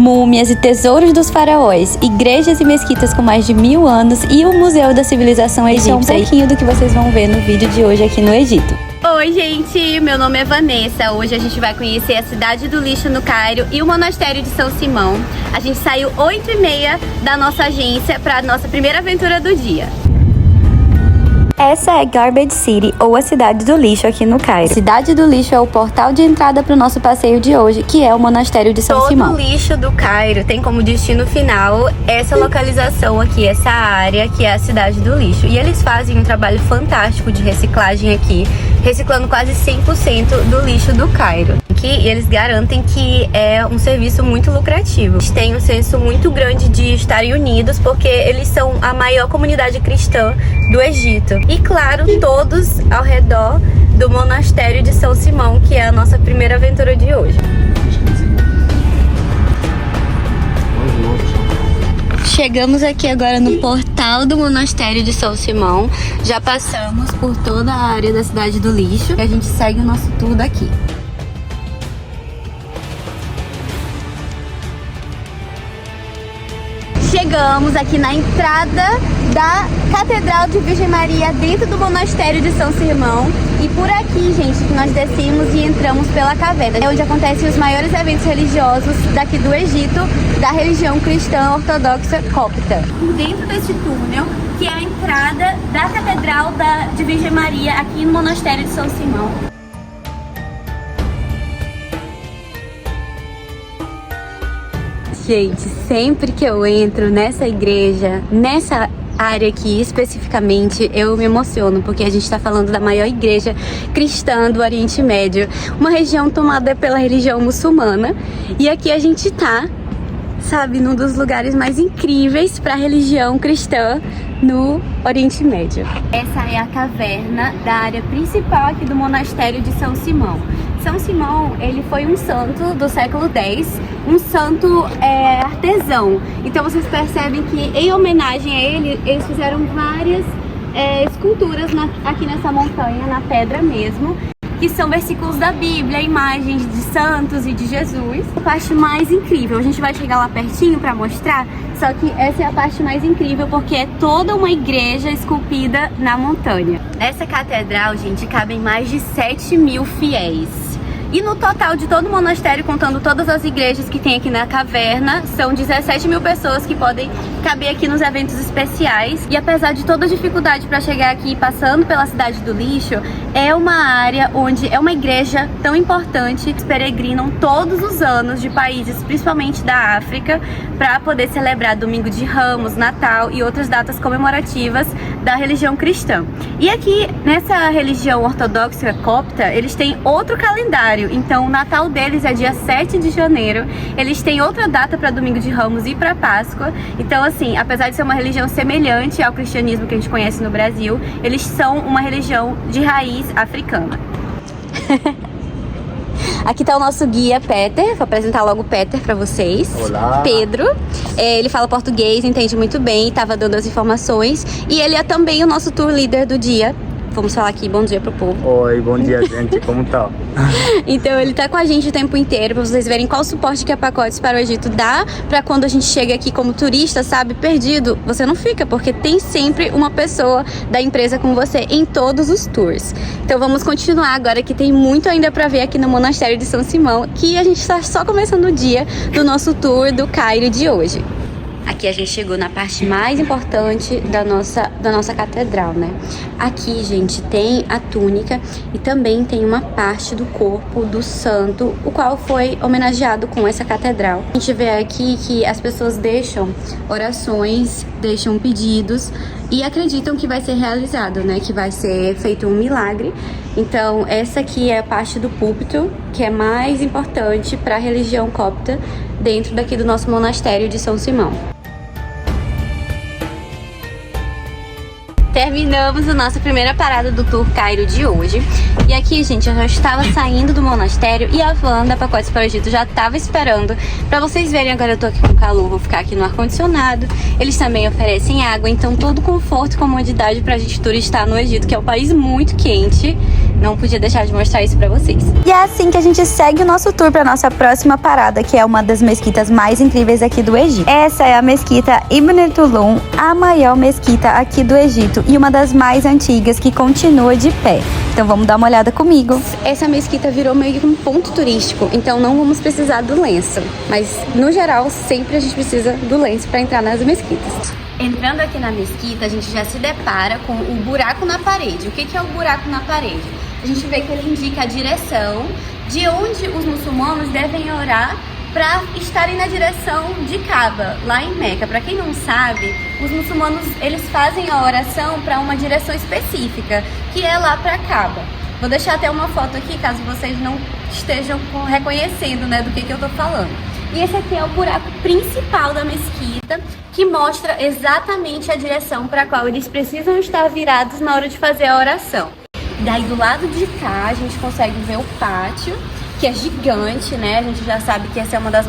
múmias e tesouros dos faraós, igrejas e mesquitas com mais de 1000 anos e o Museu da Civilização Egípcia. É um pouquinho do que vocês vão ver no vídeo de hoje aqui no Egito. Oi gente, meu nome é Vanessa. Hoje a gente vai conhecer a Cidade do Lixo no Cairo e o Monastério de São Simão. A gente saiu 8h30 da nossa agência para a nossa primeira aventura do dia. Essa é Garbage City, ou a Cidade do Lixo aqui no Cairo. A Cidade do Lixo é o portal de entrada para o nosso passeio de hoje, que é o Monastério de São Simão. Todo o lixo do Cairo tem como destino final essa localização aqui, essa área que é a Cidade do Lixo. E eles fazem um trabalho fantástico de reciclagem aqui, reciclando quase 100% do lixo do Cairo. E eles garantem que é um serviço muito lucrativo. Eles têm um senso muito grande de estarem unidos, porque eles são a maior comunidade cristã do Egito. E claro, todos ao redor do Monastério de São Simão, que é a nossa primeira aventura de hoje. Chegamos aqui agora no portal do Monastério de São Simão. Já passamos por toda a área da Cidade do Lixo e a gente segue o nosso tour daqui. Chegamos aqui na entrada da Catedral de Virgem Maria dentro do Monastério de São Simão. E por aqui, gente, que nós descemos e entramos pela caverna. É onde acontecem os maiores eventos religiosos daqui do Egito, da religião cristã ortodoxa copta. Por dentro deste túnel, que é a entrada da Catedral de Virgem Maria aqui no Monastério de São Simão. Gente, sempre que eu entro nessa igreja, nessa área aqui especificamente, eu me emociono, porque a gente está falando da maior igreja cristã do Oriente Médio, uma região tomada pela religião muçulmana, e aqui a gente tá, sabe, num dos lugares mais incríveis para a religião cristã no Oriente Médio. Essa é a caverna da área principal aqui do Monastério de São Simão. São Simão, ele foi um santo do século X, um santo artesão. Então vocês percebem que em homenagem a ele, eles fizeram várias esculturas aqui nessa montanha, na pedra mesmo, que são versículos da Bíblia, imagens de santos e de Jesus. A parte mais incrível, a gente vai chegar lá pertinho para mostrar, só que essa é a parte mais incrível porque é toda uma igreja esculpida na montanha. Essa catedral, gente, cabem mais de 7.000 fiéis. E no total de todo o monastério, contando todas as igrejas que tem aqui na caverna, são 17.000 pessoas que podem caber aqui nos eventos especiais. E apesar de toda a dificuldade para chegar aqui, passando pela Cidade do Lixo, é uma área onde é uma igreja tão importante. Eles peregrinam todos os anos de países, principalmente da África, para poder celebrar Domingo de Ramos, Natal e outras datas comemorativas da religião cristã. E aqui, nessa religião ortodoxa copta, eles têm outro calendário. Então o Natal deles é dia 7 de janeiro, eles têm outra data para Domingo de Ramos e para Páscoa. Então assim, apesar de ser uma religião semelhante ao cristianismo que a gente conhece no Brasil, eles são uma religião de raiz africana. Aqui tá o nosso guia Peter, vou apresentar logo o Peter pra vocês. Olá. Pedro, ele fala português, entende muito bem, tava dando as informações. E ele é também o nosso tour leader do dia. Vamos falar aqui, bom dia pro povo. Oi, bom dia, gente, como tá? Então ele tá com a gente o tempo inteiro pra vocês verem qual suporte que a Pacotes para o Egito dá, pra quando a gente chega aqui como turista, sabe, perdido, você não fica, porque tem sempre uma pessoa da empresa com você em todos os tours. Então vamos continuar agora, que tem muito ainda pra ver aqui no Monastério de São Simão, que a gente tá só começando o dia do nosso tour do Cairo de hoje. Aqui a gente chegou na parte mais importante da nossa catedral, né? Aqui, gente, tem a túnica e também tem uma parte do corpo do santo, o qual foi homenageado com essa catedral. A gente vê aqui que as pessoas deixam orações, deixam pedidos e acreditam que vai ser realizado, né? Que vai ser feito um milagre. Então, essa aqui é a parte do púlpito, que é mais importante para a religião copta dentro daqui do nosso monastério de São Simão. Terminamos a nossa primeira parada do Tour Cairo de hoje. E aqui, gente, eu já estava saindo do monastério e a van da Pacotes para o Egito já estava esperando. Pra vocês verem, agora eu tô aqui com calor, vou ficar aqui no ar-condicionado. Eles também oferecem água, então todo conforto e comodidade pra gente turistar no Egito, que é um país muito quente, não podia deixar de mostrar isso pra vocês. E é assim que a gente segue o nosso tour para nossa próxima parada, que é uma das mesquitas mais incríveis aqui do Egito. Essa é a mesquita Ibn Tulun, a maior mesquita aqui do Egito e uma das mais antigas que continua de pé. Então vamos dar uma olhada comigo. Essa mesquita virou meio que um ponto turístico, então não vamos precisar do lenço. Mas, no geral, sempre a gente precisa do lenço para entrar nas mesquitas. Entrando aqui na mesquita, a gente já se depara com o buraco na parede. O que é o buraco na parede? A gente vê que ele indica a direção de onde os muçulmanos devem orar para estarem na direção de Kaaba, lá em Meca. Para quem não sabe, os muçulmanos eles fazem a oração para uma direção específica, que é lá para Kaaba. Vou deixar até uma foto aqui, caso vocês não estejam reconhecendo, né, do que eu tô falando. E esse aqui é o buraco principal da mesquita, que mostra exatamente a direção para a qual eles precisam estar virados na hora de fazer a oração. Daí do lado de cá a gente consegue ver o pátio, que é gigante, né? A gente já sabe que essa é uma das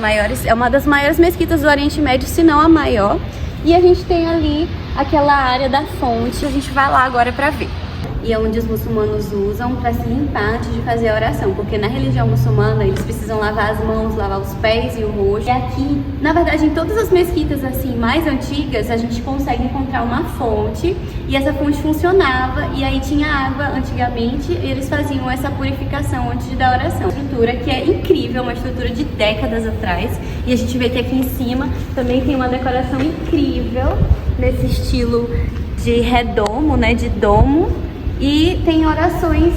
maiores mesquitas do Oriente Médio, se não a maior. E a gente tem ali aquela área da fonte, a gente vai lá agora para ver. E é onde os muçulmanos usam para se limpar antes de fazer a oração, porque na religião muçulmana eles precisam lavar as mãos, lavar os pés e o rosto. E aqui, na verdade, em todas as mesquitas assim mais antigas, a gente consegue encontrar uma fonte, e essa fonte funcionava, e aí tinha água antigamente, e eles faziam essa purificação antes de dar a oração. Uma estrutura que é incrível, uma estrutura de décadas atrás, e a gente vê que aqui em cima também tem uma decoração incrível, nesse estilo de redomo, né, de domo. E tem orações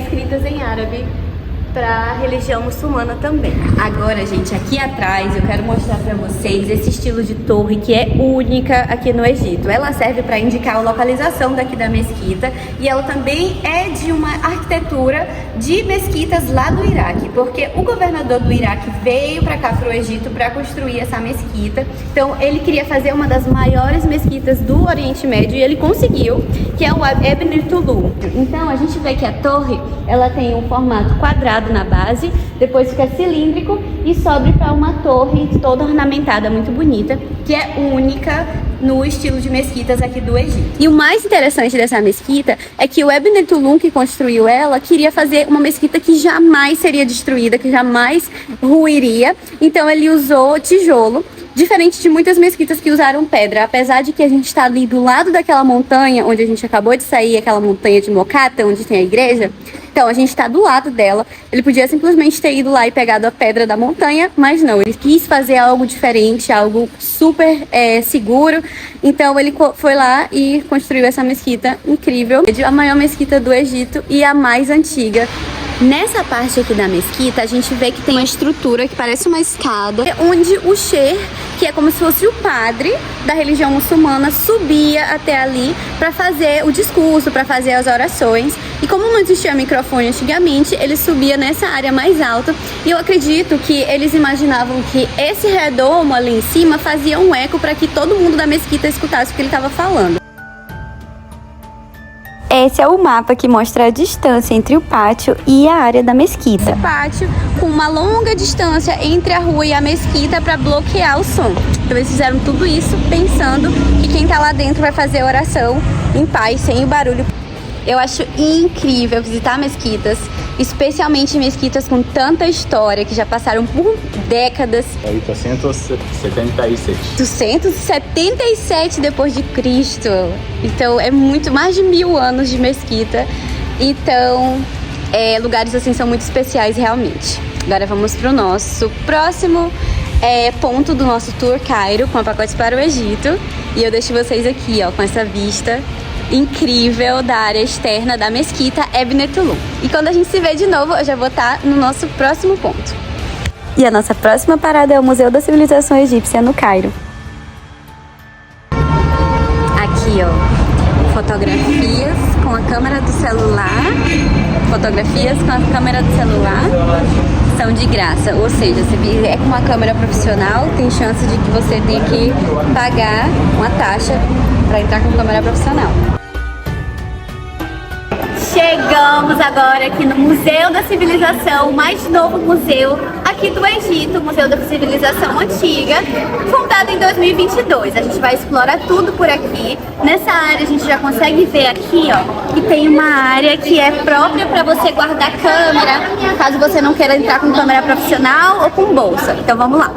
escritas em árabe para a religião muçulmana também. Agora, gente, aqui atrás eu quero mostrar para vocês esse estilo de torre que é única aqui no Egito. Ela serve para indicar a localização daqui da mesquita, e ela também é de uma arquitetura de mesquitas lá do Iraque, porque o governador do Iraque veio para cá, para o Egito, para construir essa mesquita. Então ele queria fazer uma das maiores mesquitas do Oriente Médio, e ele conseguiu, que é o Ibn Tulun. Então a gente vê que a torre ela tem um formato quadrado na base, depois fica cilíndrico e sobe para uma torre toda ornamentada, muito bonita, que é única no estilo de mesquitas aqui do Egito. E o mais interessante dessa mesquita é que o Ibn Tulun, que construiu ela, queria fazer uma mesquita que jamais seria destruída, que jamais ruiria. Então ele usou tijolo, diferente de muitas mesquitas que usaram pedra. Apesar de que a gente está ali do lado daquela montanha, onde a gente acabou de sair, aquela montanha de Mokata, onde tem a igreja. Então a gente está do lado dela. Ele podia simplesmente ter ido lá e pegado a pedra da montanha, mas não, ele quis fazer algo diferente, algo super seguro. Então ele foi lá e construiu essa mesquita incrível, a maior mesquita do Egito e a mais antiga. Nessa parte aqui da mesquita, a gente vê que tem uma estrutura que parece uma escada, onde o sheikh, que é como se fosse o padre da religião muçulmana, subia até ali para fazer o discurso, para fazer as orações. E como não existia microfone antigamente, ele subia nessa área mais alta. E eu acredito que eles imaginavam que esse redomo ali em cima fazia um eco para que todo mundo da mesquita escutasse o que ele estava falando. Esse é o mapa que mostra a distância entre o pátio e a área da mesquita. O pátio com uma longa distância entre a rua e a mesquita para bloquear o som. Então eles fizeram tudo isso pensando que quem tá lá dentro vai fazer oração em paz, sem o barulho. Eu acho incrível visitar mesquitas, especialmente mesquitas com tanta história, que já passaram por décadas. 877. 277 depois de Cristo. Então é muito mais de 1000 anos de mesquita. Então lugares assim são muito especiais realmente. Agora vamos para o nosso próximo ponto do nosso tour Cairo, com a Pacotes para o Egito. E eu deixo vocês aqui, ó, com essa vista incrível da área externa da mesquita Ibn Tulun. E quando a gente se vê de novo, eu já vou estar no nosso próximo ponto. E a nossa próxima parada é o Museu da Civilização Egípcia, no Cairo. Aqui, ó, fotografias com a câmera do celular. Fotografias com a câmera do celular são de graça, ou seja, se vier com uma câmera profissional, tem chance de que você tenha que pagar uma taxa para entrar com câmera profissional. Chegamos agora aqui no Museu da Civilização, o mais novo museu aqui do Egito, o Museu da Civilização Antiga, fundado em 2022. A gente vai explorar tudo por aqui. Nessa área a gente já consegue ver aqui, ó, que tem uma área que é própria para você guardar câmera, caso você não queira entrar com câmera profissional ou com bolsa. Então vamos lá.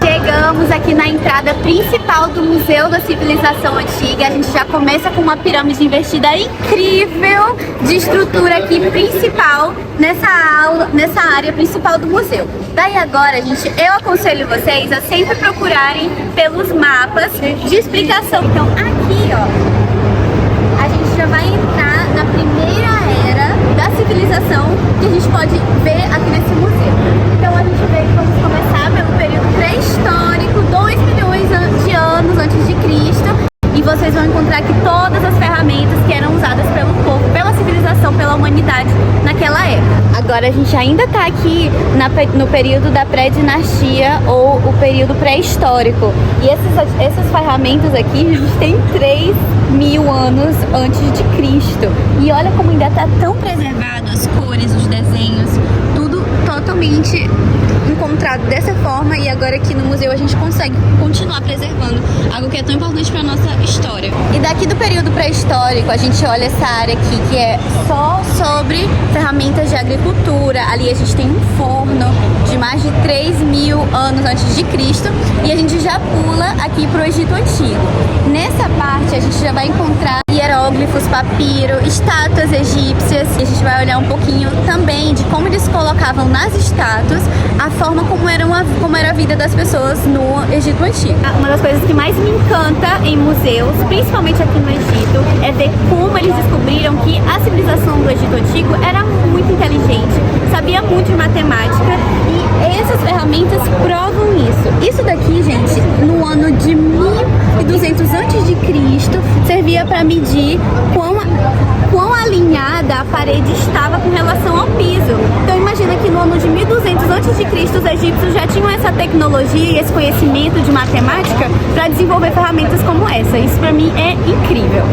Chegamos aqui na entrada principal do Museu da Civilização Antiga. A gente já começa com uma pirâmide invertida incrível de estrutura aqui principal nessa área principal do museu. Daí agora, eu aconselho vocês a sempre procurarem pelos mapas de explicação. Então aqui, ó, a gente já vai entrar na primeira era da civilização que a gente pode ver aqui nesse museu. Então a gente vê que vamos começar pelo período pré-histórico, 2 milhões de anos antes de Cristo, e vocês vão encontrar aqui todas as ferramentas que eram usadas pelo povo, pela civilização, pela humanidade naquela época. Agora a gente ainda está aqui no período da pré-dinastia ou o período pré-histórico, e essas ferramentas aqui a gente tem 3.000 anos antes de Cristo, e olha como ainda está tão preservado as cores, os desenhos, tudo totalmente encontrado dessa forma, e agora aqui no museu a gente consegue continuar preservando algo que é tão importante para nossa história. E daqui do período pré-histórico a gente olha essa área aqui que é só sobre ferramentas de agricultura. Ali a gente tem um forno de mais de 3.000 anos antes de Cristo, e a gente já pula aqui para o Egito Antigo. Nessa parte a gente já vai encontrar hieróglifos, papiro, estátuas egípcias, e a gente vai olhar um pouquinho também de como eles colocavam nas estátuas a forma como era a vida das pessoas no Egito Antigo. Uma das coisas que mais me encanta em museus, principalmente aqui no Egito, é ver como eles descobriram que a civilização do Egito Antigo era muito inteligente, sabia muito de matemática, e essas ferramentas provam isso. Isso daqui, gente, no ano de 1200 a.C., servia para medir quão alinhada a parede estava com relação ao piso. Então imagina que no ano de 1200 a.C. os egípcios já tinham essa tecnologia e esse conhecimento de matemática para desenvolver ferramentas como essa. Isso para mim é incrível.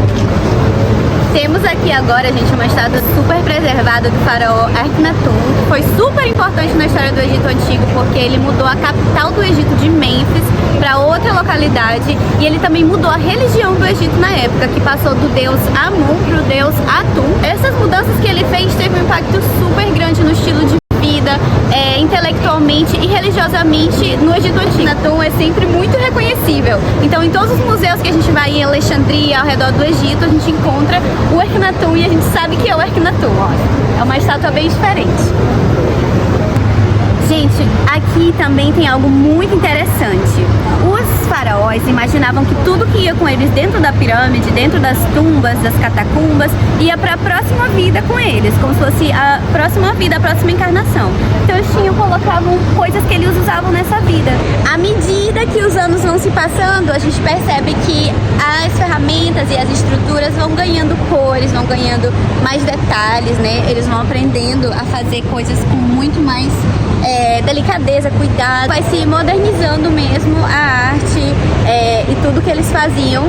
Temos aqui agora, gente, uma estátua super preservada do faraó Akhenaton. Foi super importante na história do Egito Antigo porque ele mudou a capital do Egito de Mênfis para outra localidade, e ele também mudou a religião do Egito na época, que passou do deus Amon para o deus Atum. Essas mudanças que ele fez teve um impacto super grande no estilo de vida, intelectualmente e religiosamente no Egito Antigo. Atum é sempre muito reconhecível. Então em todos os museus que a gente vai em Alexandria, ao redor do Egito, a gente encontra o Akhenaton, e a gente sabe que é o Akhenaton. É uma estátua bem diferente. Gente, aqui também tem algo muito interessante. Os faraós imaginavam que tudo que ia com eles dentro da pirâmide, dentro das tumbas, das catacumbas, ia para a próxima vida com eles, como se fosse a próxima vida, a próxima encarnação. Então eles colocavam coisas que eles usavam nessa vida. À medida que os anos vão se passando, a gente percebe que as ferramentas e as estruturas vão ganhando cores, vão ganhando mais detalhes, né? Eles vão aprendendo a fazer coisas com muito mais delicadeza, cuidado. Vai se modernizando mesmo a arte, e tudo que eles faziam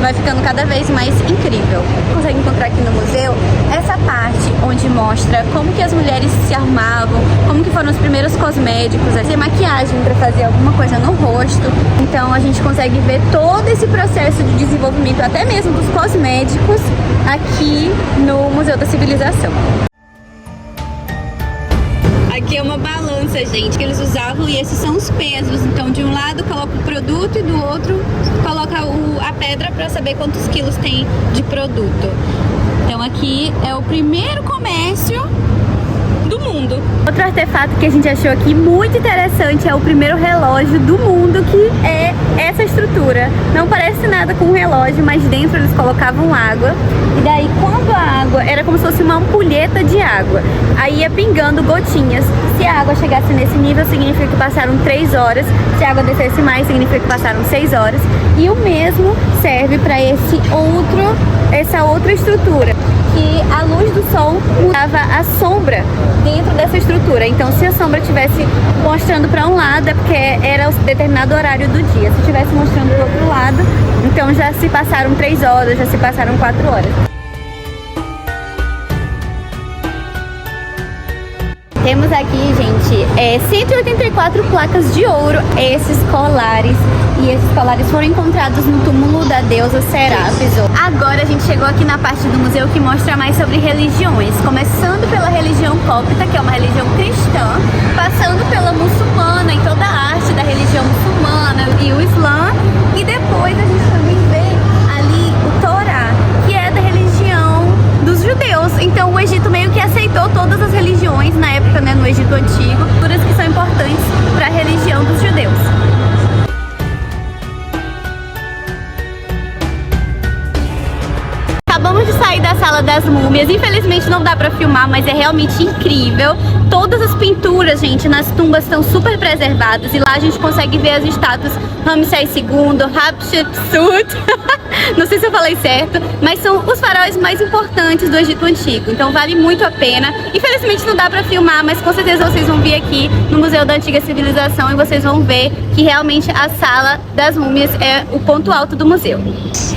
vai ficando cada vez mais incrível. Consegue encontrar aqui no museu essa parte onde mostra como que as mulheres se arrumavam, como que foram os primeiros cosméticos, fazer maquiagem para fazer alguma coisa no rosto. Então a gente consegue ver todo esse processo de desenvolvimento, até mesmo dos cosméticos, aqui no Museu da Civilização. Aqui é uma balança, gente, que eles usavam, e esses são os pesos. Então de um lado coloca o produto e do outro coloca a pedra para saber quantos quilos tem de produto. Então aqui é o primeiro comércio do mundo. Outro artefato que a gente achou aqui muito interessante é o primeiro relógio do mundo, que é essa estrutura. Não parece nada com um relógio, mas dentro eles colocavam água, e daí quando a água era como se fosse uma ampulheta de água, aí ia pingando gotinhas. Se a água chegasse nesse nível, significa que passaram 3 horas. Se a água descesse mais, significa que passaram 6 horas. E o mesmo serve para essa outra estrutura, que a luz do sol mudava a sombra dentro dessa estrutura. Então, se a sombra estivesse mostrando para um lado, é porque era o determinado horário do dia. Se estivesse mostrando para o outro lado, então já se passaram 3 horas, já se passaram 4 horas. Temos aqui, gente, 184 placas de ouro, esses colares. E esses colares foram encontrados no túmulo da deusa Serapis. Agora a gente chegou aqui na parte do museu que mostra mais sobre religiões. Começando pela religião cópita, que é uma religião cristã, passando pela muçulmana e toda a arte da religião muçulmana e o Islã. E depois a gente também vê ali o Torá, que é da religião dos judeus. Então o Egito meio que aceitou todas as religiões na época, né, no Egito Antigo, culturas que são importantes para a religião dos judeus. Acabamos de sair da sala das múmias, infelizmente não dá pra filmar, mas é realmente incrível. Todas as pinturas, gente, nas tumbas estão super preservadas e lá a gente consegue ver as estátuas Ramsés II, Hatshepsut, não sei se eu falei certo, mas são os faraós mais importantes do Egito Antigo, então vale muito a pena. Infelizmente não dá pra filmar, mas com certeza vocês vão vir aqui no Museu da Antiga Civilização e vocês vão ver que realmente a sala das múmias é o ponto alto do museu.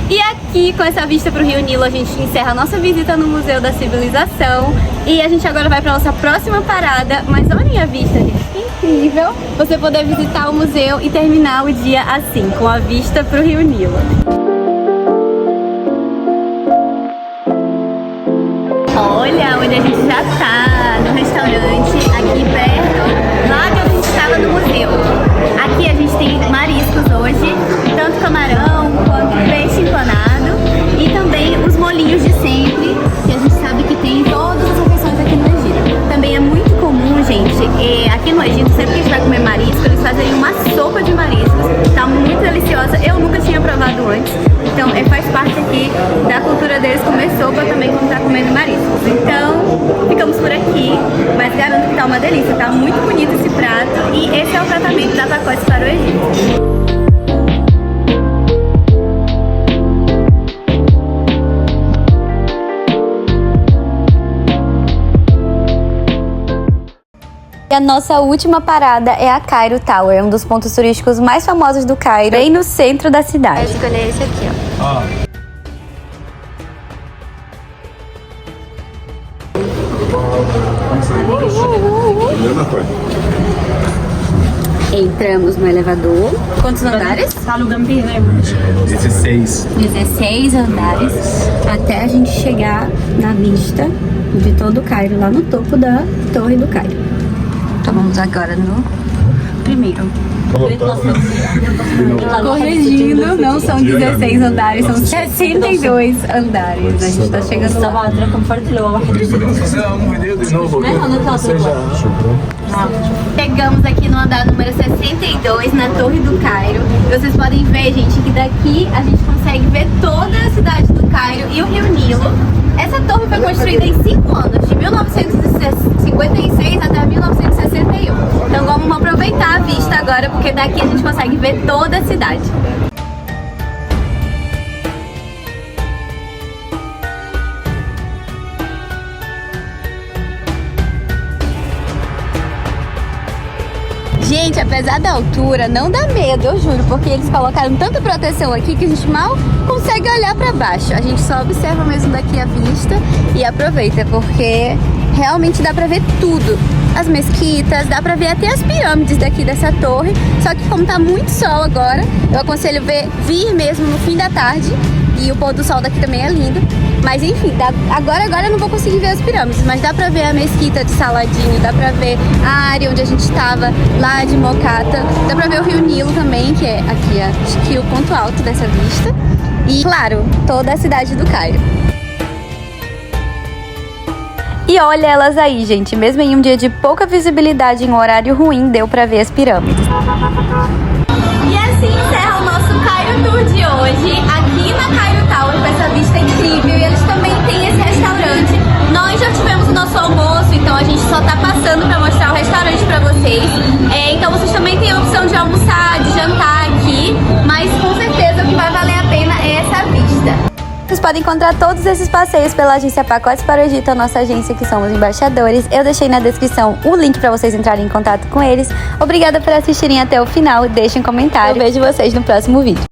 E aqui, com essa vista para o Rio Nilo, a gente encerra a nossa visita no Museu da Civilização. E a gente agora vai para nossa próxima parada. Mas olhem a vista, gente, que incrível você poder visitar o museu e terminar o dia assim, com a vista para o Rio Nilo. Olha onde a gente já tá, no restaurante aqui perto, lá de onde a gente estava no museu. Aqui a gente tem mariscos hoje, tanto camarão quanto peixe empanado e também os molinhos de sempre, que a gente sabe que tem em todas as refeições aqui no Egito. Também é muito comum, gente, aqui no Egito, sempre que a gente vai comer marisco, eles fazem uma sopa de mariscos, tá muito deliciosa, eu nunca tinha provado antes, então faz parte aqui da cultura deles comer sopa também quando tá comendo mariscos. Então, ficamos por aqui, mas garanto que tá uma delícia, tá muito bonito esse prato e esse é o tratamento da Pacotes para o Egito. E a nossa última parada é a Cairo Tower, um dos pontos turísticos mais famosos do Cairo, bem no centro da cidade. Vou escolher esse aqui, ó. Entramos no elevador. Quantos andares? 16. 16 andares até a gente chegar na vista de todo o Cairo, lá no topo da Torre do Cairo. Então vamos agora no primeiro. Corrigindo, não são 16 andares, são 62 andares. A gente tá chegando lá. Chegamos aqui no andar número 62, na Torre do Cairo. E vocês podem ver, gente, que daqui a gente consegue ver toda a cidade do Cairo e o Rio Nilo. Essa torre foi construída em 5 anos, de 1956 até 1961. Então vamos aproveitar a vista agora, porque daqui a gente consegue ver toda a cidade. Gente, apesar da altura, não dá medo, eu juro, porque eles colocaram tanta proteção aqui que a gente mal consegue olhar pra baixo. A gente só observa mesmo daqui a vista e aproveita, porque realmente dá pra ver tudo. As mesquitas, dá pra ver até as pirâmides daqui dessa torre. Só que como tá muito sol agora, eu aconselho vir mesmo no fim da tarde. E o pôr do sol daqui também é lindo. Mas enfim, agora eu não vou conseguir ver as pirâmides, mas dá pra ver a mesquita de Saladinho, dá pra ver a área onde a gente estava, lá de Mocata. Dá pra ver o Rio Nilo também, que é aqui, acho que o ponto alto dessa vista. E, claro, toda a cidade do Cairo. E olha elas aí, gente, mesmo em um dia de pouca visibilidade, em um horário ruim, deu pra ver as pirâmides. E assim encerra o nosso Cairo Tour de hoje, aqui na Cairo Tower, com essa vista incrível. E eles também têm esse restaurante. Nós já tivemos o nosso almoço, então a gente só tá passando pra mostrar o restaurante pra vocês. Então vocês também têm a opção de almoçar, de jantar aqui, mas com certeza o que vai valer a pena é essa vista. Vocês podem encontrar todos esses passeios pela agência Pacotes para o Egito, a nossa agência que somos embaixadores. Eu deixei na descrição o link para vocês entrarem em contato com eles. Obrigada por assistirem até o final. Deixem um comentário. Eu vejo vocês no próximo vídeo.